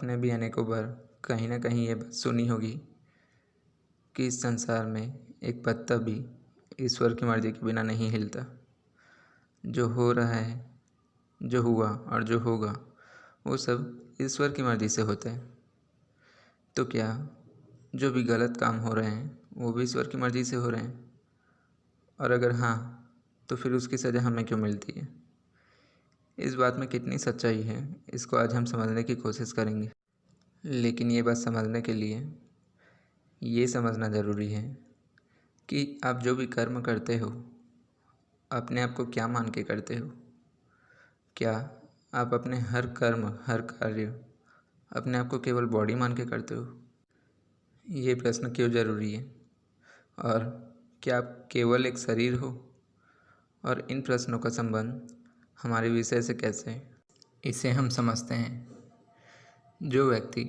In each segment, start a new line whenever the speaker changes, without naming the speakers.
आपने भी अनेकों बार कहीं ना कहीं ये बात सुनी होगी कि इस संसार में एक पत्ता भी ईश्वर की मर्जी के बिना नहीं हिलता। जो हो रहा है, जो हुआ और जो होगा, वो सब ईश्वर की मर्जी से होता है। तो क्या जो भी गलत काम हो रहे हैं वो भी ईश्वर की मर्जी से हो रहे हैं? और अगर हाँ, तो फिर उसकी सज़ा हमें क्यों मिलती है? इस बात में कितनी सच्चाई है, इसको आज हम समझने की कोशिश करेंगे। लेकिन ये बात समझने के लिए ये समझना ज़रूरी है कि आप जो भी कर्म करते हो, अपने आप को क्या मान के करते हो? क्या आप अपने हर कर्म, हर कार्य अपने आप को केवल बॉडी मान के करते हो? ये प्रश्न क्यों ज़रूरी है? और क्या आप केवल एक शरीर हो? और इन प्रश्नों का संबंध हमारे विषय से कैसे है, इसे हम समझते हैं। जो व्यक्ति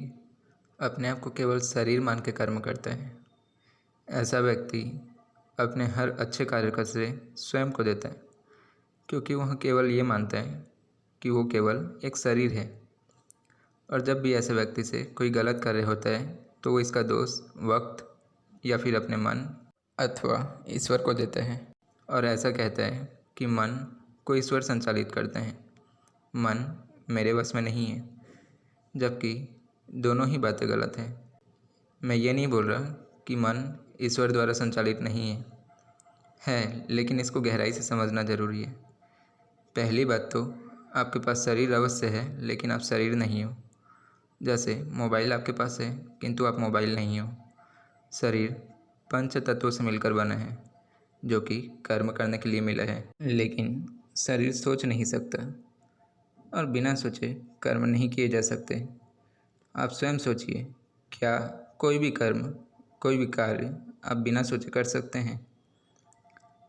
अपने आप को केवल शरीर मान के कर्म करता है, ऐसा व्यक्ति अपने हर अच्छे कार्य का श्रेय स्वयं को देता है, क्योंकि वह केवल ये मानता है कि वो केवल एक शरीर है। और जब भी ऐसे व्यक्ति से कोई गलत कार्य होता है तो वो इसका दोष वक्त या फिर अपने मन अथवा ईश्वर को देता है और ऐसा कहता है कि मन को ईश्वर संचालित करते हैं, मन मेरे वश में नहीं है। जबकि दोनों ही बातें गलत हैं। मैं ये नहीं बोल रहा कि मन ईश्वर द्वारा संचालित नहीं है, लेकिन इसको गहराई से समझना ज़रूरी है। पहली बात तो आपके पास शरीर अवश्य है, लेकिन आप शरीर नहीं हो। जैसे मोबाइल आपके पास है किंतु आप मोबाइल नहीं हो। शरीर पंच तत्वों से मिलकर बना है, जो कि कर्म करने के लिए मिला है। लेकिन शरीर सोच नहीं सकता और बिना सोचे कर्म नहीं किए जा सकते। आप स्वयं सोचिए, क्या कोई भी कर्म, कोई भी कार्य आप बिना सोचे कर सकते हैं?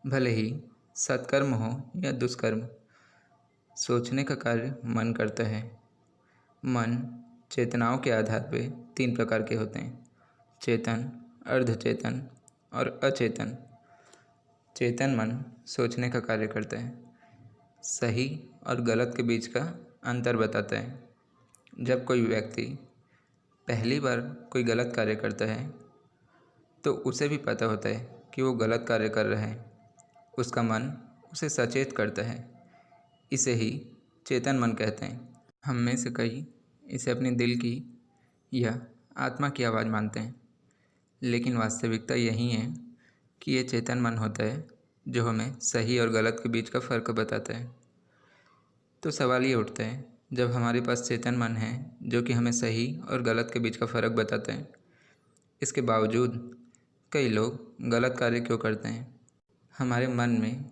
भले ही सत्कर्म हो या दुष्कर्म, सोचने का कार्य मन करता है। मन चेतनाओं के आधार पर 3 प्रकार के होते हैं: चेतन, अर्धचेतन और अचेतन। चेतन मन सोचने का कार्य करता है, सही और गलत के बीच का अंतर बताता है। जब कोई व्यक्ति पहली बार कोई गलत कार्य करता है तो उसे भी पता होता है कि वो गलत कार्य कर रहा है। उसका मन उसे सचेत करता है। इसे ही चेतन मन कहते हैं। हम में से कई इसे अपने दिल की या आत्मा की आवाज़ मानते हैं, लेकिन वास्तविकता यही है कि ये चेतन मन होता है जो हमें सही और गलत के बीच का फ़र्क बताता है। तो सवाल ये उठता है, जब हमारे पास चेतन मन है जो कि हमें सही और गलत के बीच का फ़र्क बताता है, इसके बावजूद कई लोग गलत कार्य क्यों करते हैं? हमारे मन में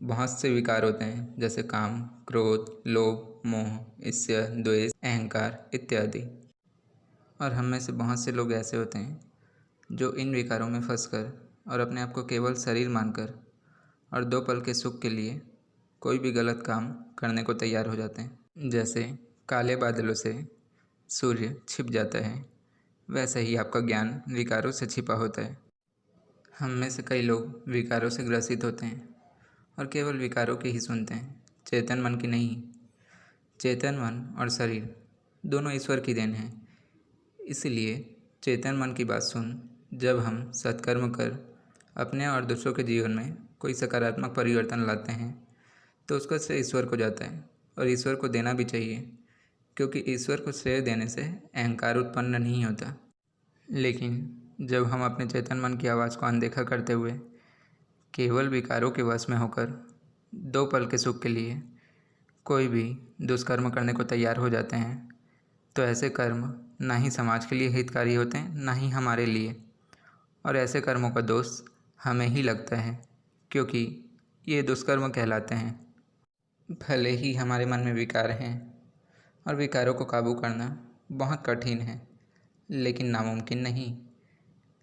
बहुत से विकार होते हैं, जैसे काम, क्रोध, लोभ, मोह, ईर्ष्या, द्वेष, अहंकार इत्यादि। और हम में से बहुत से लोग ऐसे होते हैं जो इन विकारों में फंसकर और अपने आप को केवल शरीर मानकर और 2 पल के सुख के लिए कोई भी गलत काम करने को तैयार हो जाते हैं। जैसे काले बादलों से सूर्य छिप जाता है, वैसे ही आपका ज्ञान विकारों से छिपा होता है। हम में से कई लोग विकारों से ग्रसित होते हैं और केवल विकारों की ही सुनते हैं, चेतन मन की नहीं। चेतन मन और शरीर दोनों ईश्वर की देन है। इसलिए चेतन मन की बात सुन जब हम सत्कर्म कर अपने और दूसरों के जीवन में कोई सकारात्मक परिवर्तन लाते हैं तो उसका श्रेय ईश्वर को जाता है और ईश्वर को देना भी चाहिए, क्योंकि ईश्वर को श्रेय देने से अहंकार उत्पन्न नहीं होता। लेकिन जब हम अपने चेतन मन की आवाज़ को अनदेखा करते हुए केवल विकारों के वश में होकर 2 पल के सुख के लिए कोई भी दुष्कर्म करने को तैयार हो जाते हैं, तो ऐसे कर्म ना ही समाज के लिए हितकारी होते हैं, ना ही हमारे लिए। और ऐसे कर्मों का दोष हमें ही लगता है, क्योंकि ये दुष्कर्म कहलाते हैं। भले ही हमारे मन में विकार हैं और विकारों को काबू करना बहुत कठिन है, लेकिन नामुमकिन नहीं,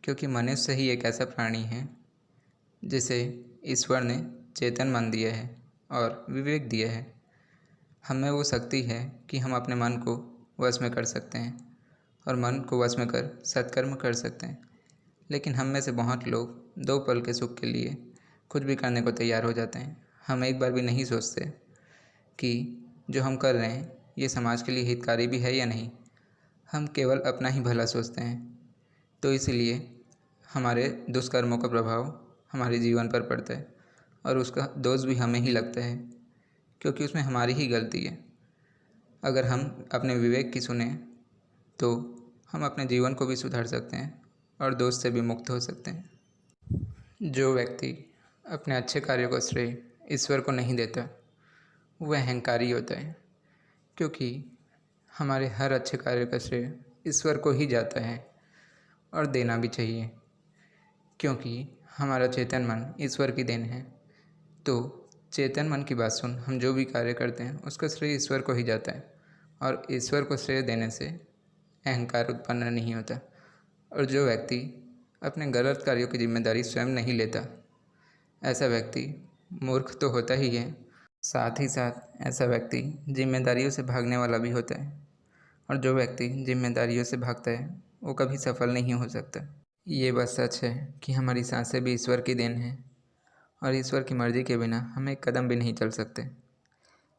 क्योंकि मनुष्य ही एक ऐसा प्राणी है जिसे ईश्वर ने चेतन मन दिया है और विवेक दिया है। हमें वो शक्ति है कि हम अपने मन को वश में कर सकते हैं और मन को वश में कर सत्कर्म कर सकते हैं। लेकिन हम में से बहुत लोग 2 पल के सुख के लिए कुछ भी करने को तैयार हो जाते हैं। हम एक बार भी नहीं सोचते कि जो हम कर रहे हैं ये समाज के लिए हितकारी भी है या नहीं। हम केवल अपना ही भला सोचते हैं, तो इसलिए हमारे दुष्कर्मों का प्रभाव हमारे जीवन पर पड़ता है और उसका दोष भी हमें ही लगता है, क्योंकि उसमें हमारी ही गलती है। अगर हम अपने विवेक की सुने तो हम अपने जीवन को भी सुधार सकते हैं और दोष से भी मुक्त हो सकते हैं। जो व्यक्ति अपने अच्छे कार्यों को श्रेय ईश्वर को नहीं देता वह अहंकारी होता है, क्योंकि हमारे हर अच्छे कार्य का श्रेय ईश्वर को ही जाता है और देना भी चाहिए, क्योंकि हमारा चेतन मन ईश्वर की देन है। तो चेतन मन की बात सुन हम जो भी कार्य करते हैं उसका श्रेय ईश्वर को ही जाता है और ईश्वर को श्रेय देने से अहंकार उत्पन्न नहीं होता। और जो व्यक्ति अपने गलत कार्यों की जिम्मेदारी स्वयं नहीं लेता, ऐसा व्यक्ति मूर्ख तो होता ही है, साथ ही साथ ऐसा व्यक्ति जिम्मेदारियों से भागने वाला भी होता है। और जो व्यक्ति जिम्मेदारियों से भागता है वो कभी सफल नहीं हो सकता। ये बात सच है कि हमारी सांसें भी ईश्वर की देन है और ईश्वर की मर्ज़ी के बिना हम एक कदम भी नहीं चल सकते,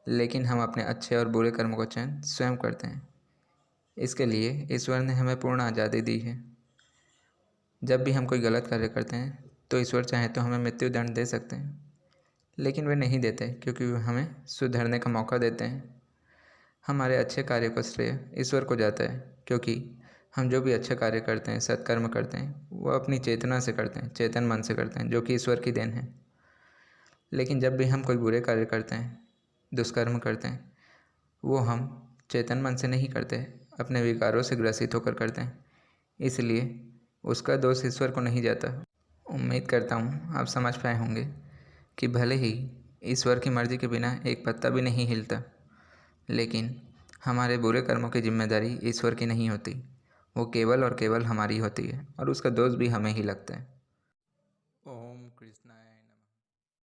लेकिन हम अपने अच्छे और बुरे कर्मों का चयन स्वयं करते हैं। इसके लिए ईश्वर ने हमें पूर्ण आज़ादी दी है। जब भी हम कोई गलत कार्य करते हैं तो ईश्वर चाहे तो हमें मृत्यु दंड दे सकते हैं, लेकिन वे नहीं देते, क्योंकि वे हमें सुधरने का मौका देते हैं। हमारे अच्छे कार्य का श्रेय ईश्वर को जाता है, क्योंकि हम जो भी अच्छे कार्य करते हैं, सत्कर्म करते हैं, वो अपनी चेतना से करते हैं, चेतन मन से करते हैं, जो कि ईश्वर की देन है। लेकिन जब भी हम कोई बुरे कार्य करते हैं, दुष्कर्म करते हैं, वो हम चेतन मन से नहीं करते, अपने विकारों से ग्रसित होकर करते हैं, इसलिए उसका दोष ईश्वर को नहीं जाता। उम्मीद करता हूँ आप समझ पाए होंगे कि भले ही ईश्वर की मर्ज़ी के बिना एक पत्ता भी नहीं हिलता, लेकिन हमारे बुरे कर्मों की जिम्मेदारी ईश्वर की नहीं होती, वो केवल और केवल हमारी होती है और उसका दोष भी हमें ही लगता है।